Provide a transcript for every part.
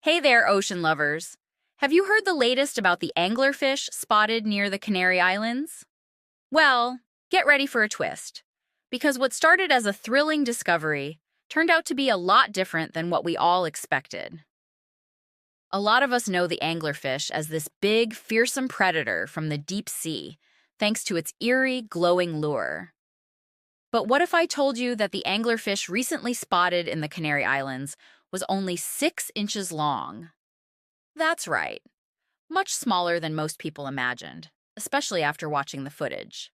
Hey there, ocean lovers. Have you heard the latest about the anglerfish spotted near the Canary Islands? Well, get ready for a twist. Because what started as a thrilling discovery turned out to be a lot different than what we all expected. A lot of us know the anglerfish as this big, fearsome predator from the deep sea, thanks to its eerie, glowing lure. But what if I told you that the anglerfish recently spotted in the Canary Islands was only 6 inches long? That's right, much smaller than most people imagined, especially after watching the footage.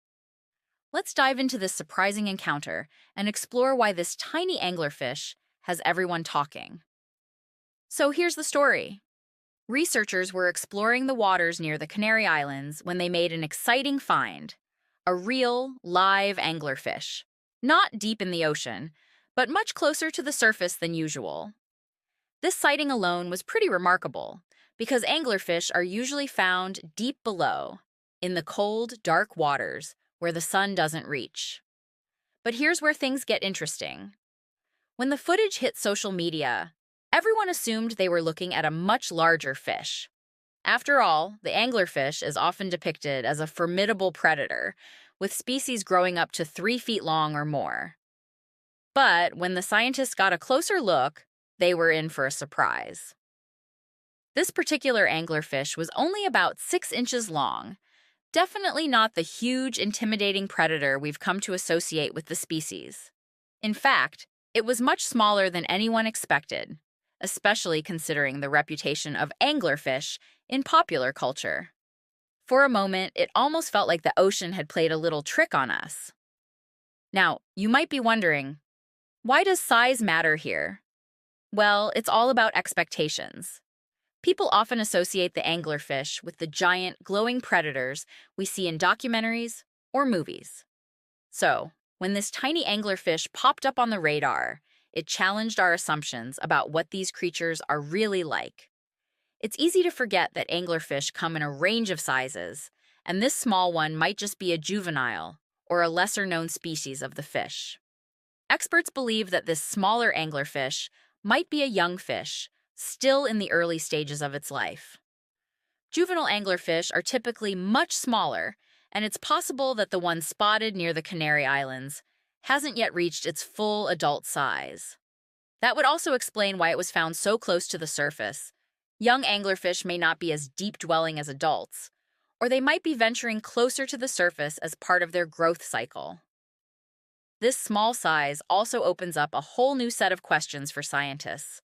Let's dive into this surprising encounter and explore why this tiny anglerfish has everyone talking. So here's the story. Researchers were exploring the waters near the Canary Islands when they made an exciting find: a real, live anglerfish. Not deep in the ocean, but much closer to the surface than usual. This sighting alone was pretty remarkable, because anglerfish are usually found deep below, in the cold, dark waters where the sun doesn't reach. But here's where things get interesting. When the footage hit social media, everyone assumed they were looking at a much larger fish. After all, the anglerfish is often depicted as a formidable predator, with species growing up to 3 feet long or more. But when the scientists got a closer look, they were in for a surprise. This particular anglerfish was only about 6 inches long, definitely not the huge, intimidating predator we've come to associate with the species. In fact, it was much smaller than anyone expected, especially considering the reputation of anglerfish in popular culture. For a moment, it almost felt like the ocean had played a little trick on us. Now, you might be wondering, why does size matter here? Well, it's all about expectations. People often associate the anglerfish with the giant, glowing predators we see in documentaries or movies. So, when this tiny anglerfish popped up on the radar, it challenged our assumptions about what these creatures are really like. It's easy to forget that anglerfish come in a range of sizes, and this small one might just be a juvenile or a lesser-known species of the fish. Experts believe that this smaller anglerfish might be a young fish, still in the early stages of its life. Juvenile anglerfish are typically much smaller, and it's possible that the one spotted near the Canary Islands hasn't yet reached its full adult size. That would also explain why it was found so close to the surface. Young anglerfish may not be as deep-dwelling as adults, or they might be venturing closer to the surface as part of their growth cycle. This small size also opens up a whole new set of questions for scientists.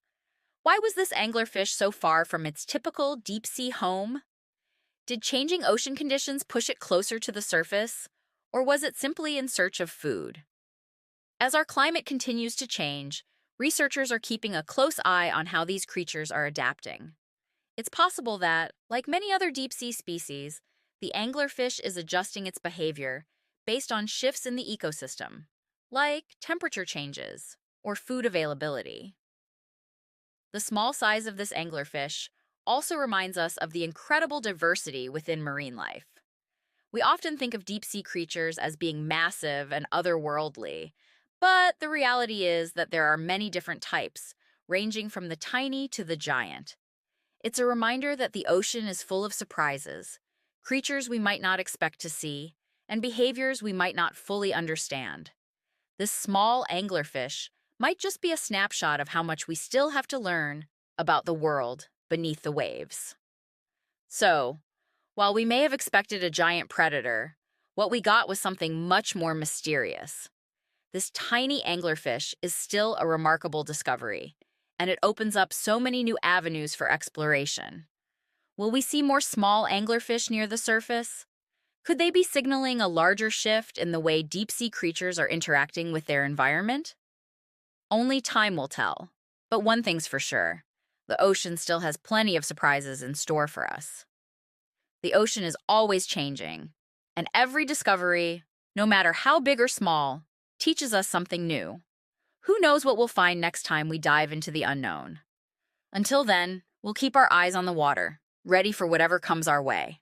Why was this anglerfish so far from its typical deep-sea home? Did changing ocean conditions push it closer to the surface, or was it simply in search of food? As our climate continues to change, researchers are keeping a close eye on how these creatures are adapting. It's possible that, like many other deep-sea species, the anglerfish is adjusting its behavior based on shifts in the ecosystem, like temperature changes or food availability. The small size of this anglerfish also reminds us of the incredible diversity within marine life. We often think of deep-sea creatures as being massive and otherworldly, but the reality is that there are many different types, ranging from the tiny to the giant. It's a reminder that the ocean is full of surprises, creatures we might not expect to see, and behaviors we might not fully understand. This small anglerfish might just be a snapshot of how much we still have to learn about the world beneath the waves. So, while we may have expected a giant predator, what we got was something much more mysterious. This tiny anglerfish is still a remarkable discovery, and it opens up so many new avenues for exploration. Will we see more small anglerfish near the surface? Could they be signaling a larger shift in the way deep-sea creatures are interacting with their environment? Only time will tell. But one thing's for sure: the ocean still has plenty of surprises in store for us. The ocean is always changing, and every discovery, no matter how big or small, teaches us something new. Who knows what we'll find next time we dive into the unknown? Until then, we'll keep our eyes on the water, ready for whatever comes our way.